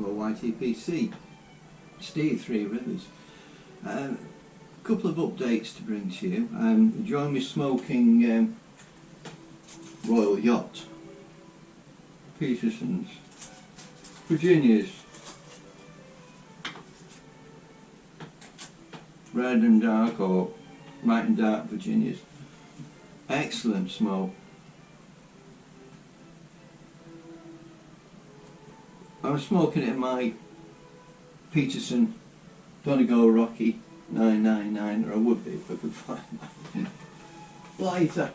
from a YTPC Steve Three Rivers. A couple of updates to bring to you. Join me smoking Royal Yacht, Peterson's, Virginia's, red and dark or light and dark Virginia's. Excellent smoke. I was smoking it in my Peterson Donegal Rocky 999, or I would be if I could find that lighter.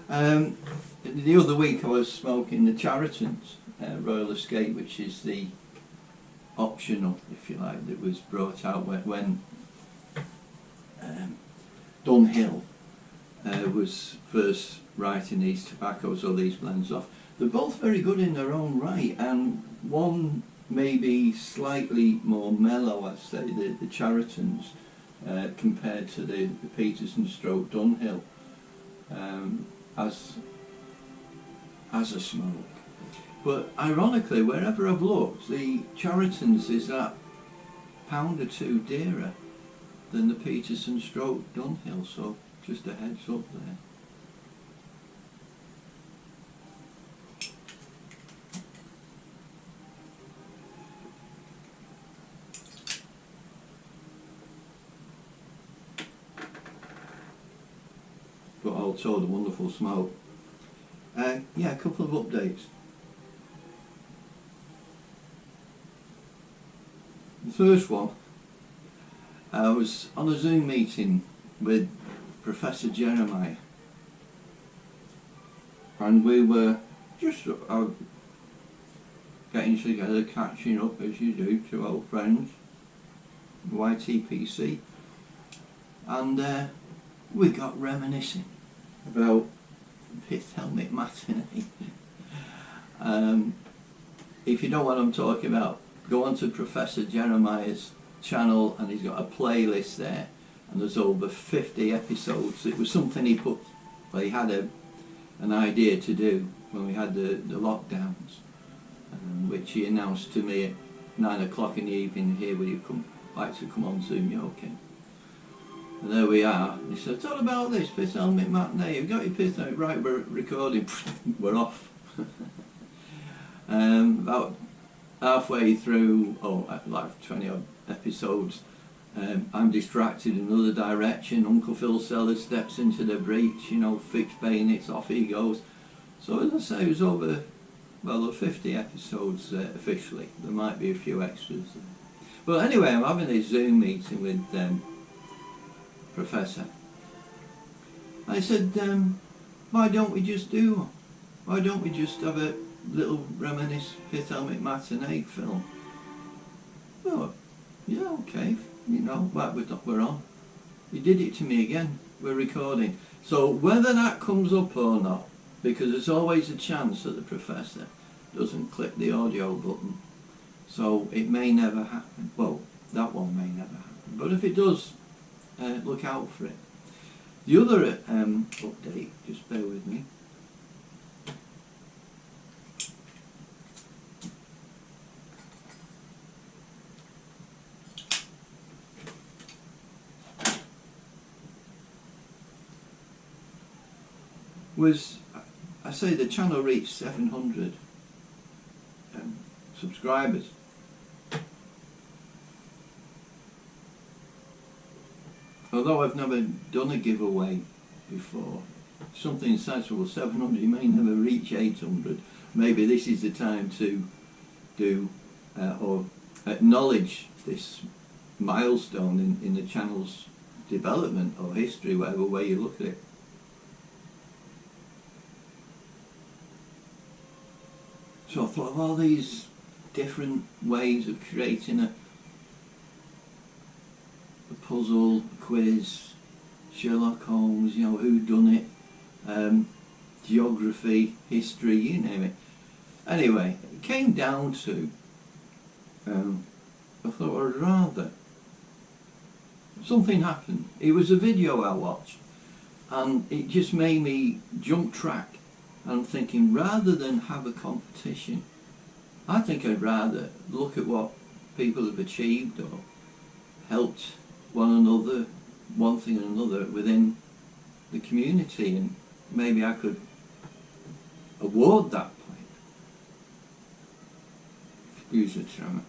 The other week I was smoking the Chariton's Royal Escape, which is the optional, if you like, that was brought out when Dunhill was first writing these tobaccos or these blends off. They're both very good in their own right, and one may be slightly more mellow, I'd say, the Chariton's, compared to the Peterson stroke Dunhill as a smoke. But ironically, wherever I've looked, the Chariton's is that £1 or £2 dearer than the Peterson stroke Dunhill, so just a heads up there. But all told, a wonderful smoke. Yeah, a couple of updates. The first one, I was on a Zoom meeting with Professor Jeremiah, and we were just getting together, catching up as you do, two old friends, YTPC, and we got reminiscing about Pith Helmet Matinee. If you know what I'm talking about, go on to Professor Jeremiah's channel, and he's got a playlist there, and there's over 50 episodes. It was something he put, well, he had an idea to do when we had the lockdowns, which he announced to me at 9 o'clock in the evening. Here, will you like to come on Zoom, Yokin? And there we are. And he said, it's all about this Pith Helmet Matinee. You've got your Pith Helmet, right, we're recording. We're off. About halfway through, like 20 odd episodes, I'm distracted in another direction. Uncle Phil Sellers steps into the breach, fixed bayonets, off he goes. So as I say, it was over, well, 50 episodes officially. There might be a few extras. But anyway, I'm having a Zoom meeting with Professor. I said, why don't we just have a little reminisce Pith Helmet Matinee film? Oh, yeah, okay, we're on. He did it to me again, we're recording. So whether that comes up or not, because there's always a chance that the Professor doesn't click the audio button, so it may never happen. Well, that one may never happen, but if it does, look out for it. The other update, just bear with me. Was, I say, the channel reached 700 subscribers. Although I've never done a giveaway before, something sensible, 700, you may never reach 800. Maybe this is the time to do or acknowledge this milestone in the channel's development or history, whatever way you look at it. So I thought of all these different ways of creating a puzzle, quiz, Sherlock Holmes, who done it, geography, history, you name it. Anyway, it came down to, I thought I'd rather, something happened. It was a video I watched, and it just made me jump track. I'm thinking, rather than have a competition, I think I'd rather look at what people have achieved or helped one another, one thing or another within the community, and maybe I could award that point. Excuse the tremor.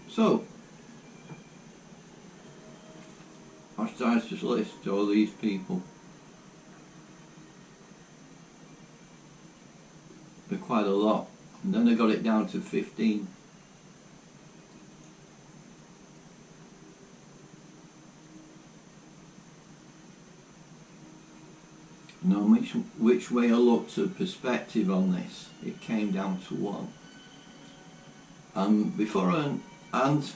So, I started to list all these people. They're quite a lot, and then I got it down to 15. Now, which way I looked at perspective on this, it came down to 1. And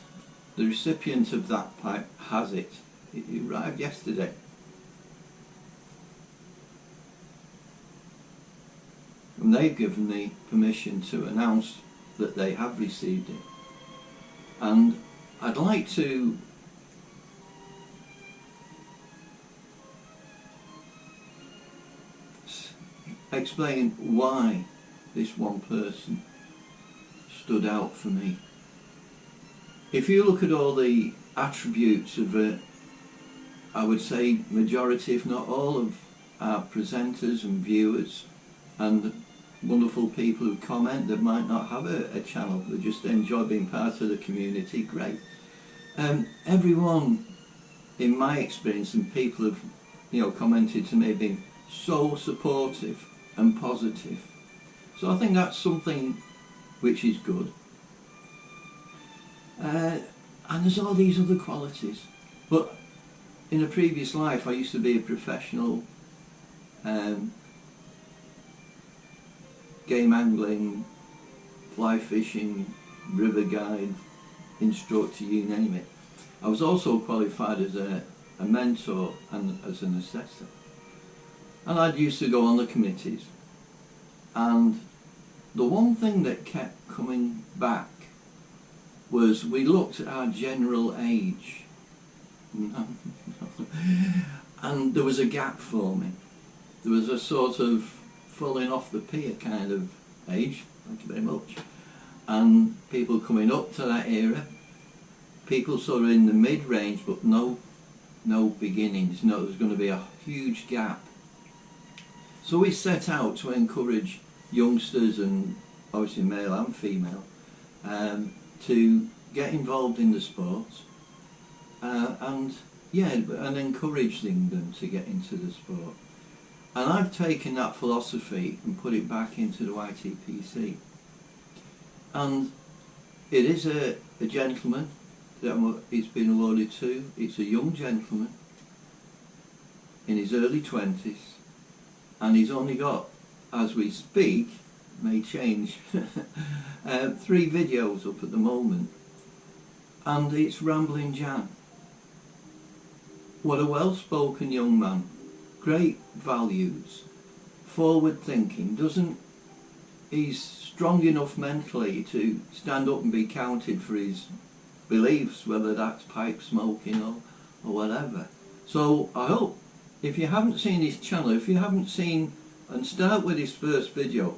the recipient of that pipe has it. It arrived yesterday. And they've given me permission to announce that they have received it. And I'd like to explain why this one person stood out for me. If you look at all the attributes of I would say majority, if not all, of our presenters and viewers and wonderful people who comment that might not have a channel, they just enjoy being part of the community, great. Everyone, in my experience, and people have commented to me, have been so supportive and positive. So I think that's something which is good. And there's all these other qualities. But in a previous life I used to be a professional game angling, fly fishing, river guide, instructor, you name it. I was also qualified as a mentor and as an assessor. And I used to go on the committees. And the one thing that kept coming back was we looked at our general age. And there was a gap forming. There was a sort of falling off the pier kind of age, thank you very much. And people coming up to that era, people sort of in the mid-range, but no beginnings. No, there's going to be a huge gap. So we set out to encourage youngsters, and obviously male and female, to get involved in the sports, and encouraging them to get into the sport. And I've taken that philosophy and put it back into the YTPC. And it is a gentleman that it's been awarded to. It's a young gentleman in his early 20s, and he's only got, as we speak, may change, 3 videos up at the moment, and it's Rambling Jan. What a well-spoken young man, great values, forward thinking, he's strong enough mentally to stand up and be counted for his beliefs, whether that's pipe smoking or whatever. So I hope, if you haven't seen his channel, if you haven't seen, and start with his first video,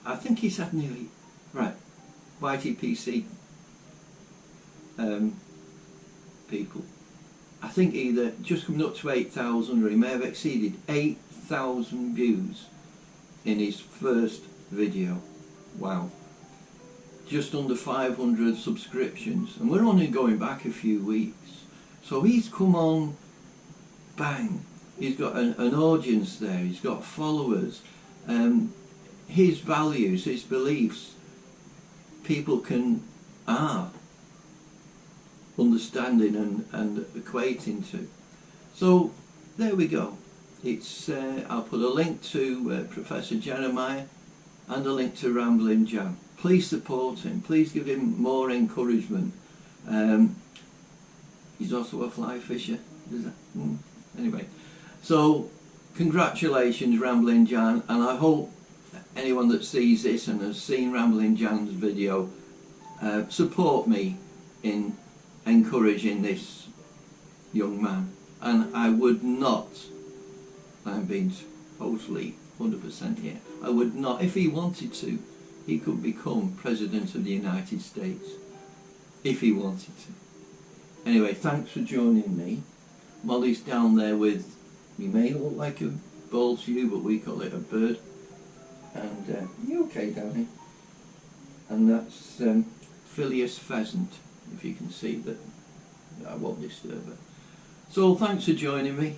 I think he's had nearly, right, YTPC people, I think either just coming up to 8,000, or he may have exceeded 8,000 views in his first video. Wow. Just under 500 subscriptions, and we're only going back a few weeks. So he's come on, bang, he's got an audience there, he's got followers, his values, his beliefs, people are understanding and equating to. So there we go. It's I'll put a link to Professor Jeremiah and a link to Rambling Jan. Please support him, please give him more encouragement. He's also a fly fisher, is that? Anyway, so congratulations Rambling Jan, and I hope anyone that sees this and has seen Rambling Jan's video support me in encouraging this young man. And I would not, I'm being totally 100% here, I would not, if he wanted to, he could become President of the United States if he wanted to. Anyway, thanks for joining me. Molly's down there with, you may look like a ball to you, but we call it a bird. And you okay down here? And that's Phileas pheasant, if you can see that. I won't disturb her. So thanks for joining me.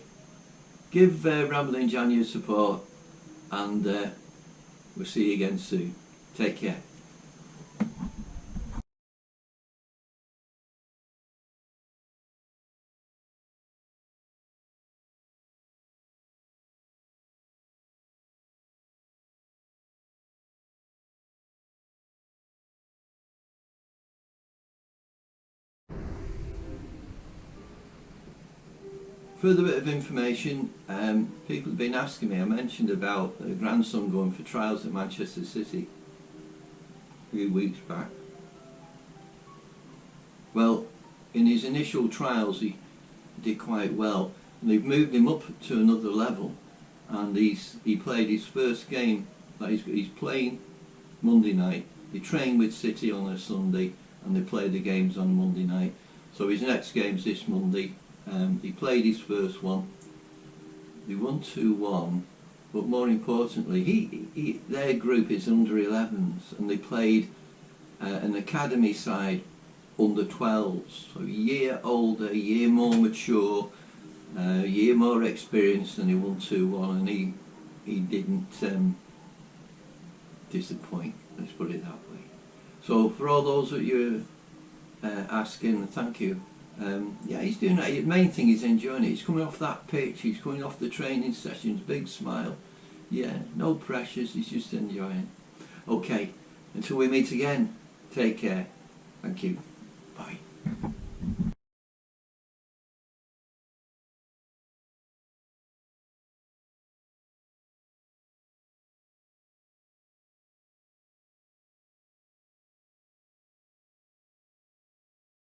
Give Rambling Jan your support, and we'll see you again soon. Take care. Further bit of information, people have been asking me, I mentioned about a grandson going for trials at Manchester City a few weeks back. Well, in his initial trials he did quite well, and they've moved him up to another level, and he played his first game, he's playing Monday night. He trained with City on a Sunday and they play the games on Monday night. So his next game's this Monday. He played his first one. He won 2-1, but more importantly, their group is under 11s, and they played an academy side under 12s, so a year older, a year more mature, a year more experienced, and he won 2-1, and he didn't disappoint, let's put it that way. So for all those that you're asking, thank you. Yeah, he's doing that. The main thing is enjoying it. He's coming off that pitch, he's coming off the training sessions, big smile. Yeah, no pressures, he's just enjoying. Okay, until we meet again, take care. Thank you. Bye.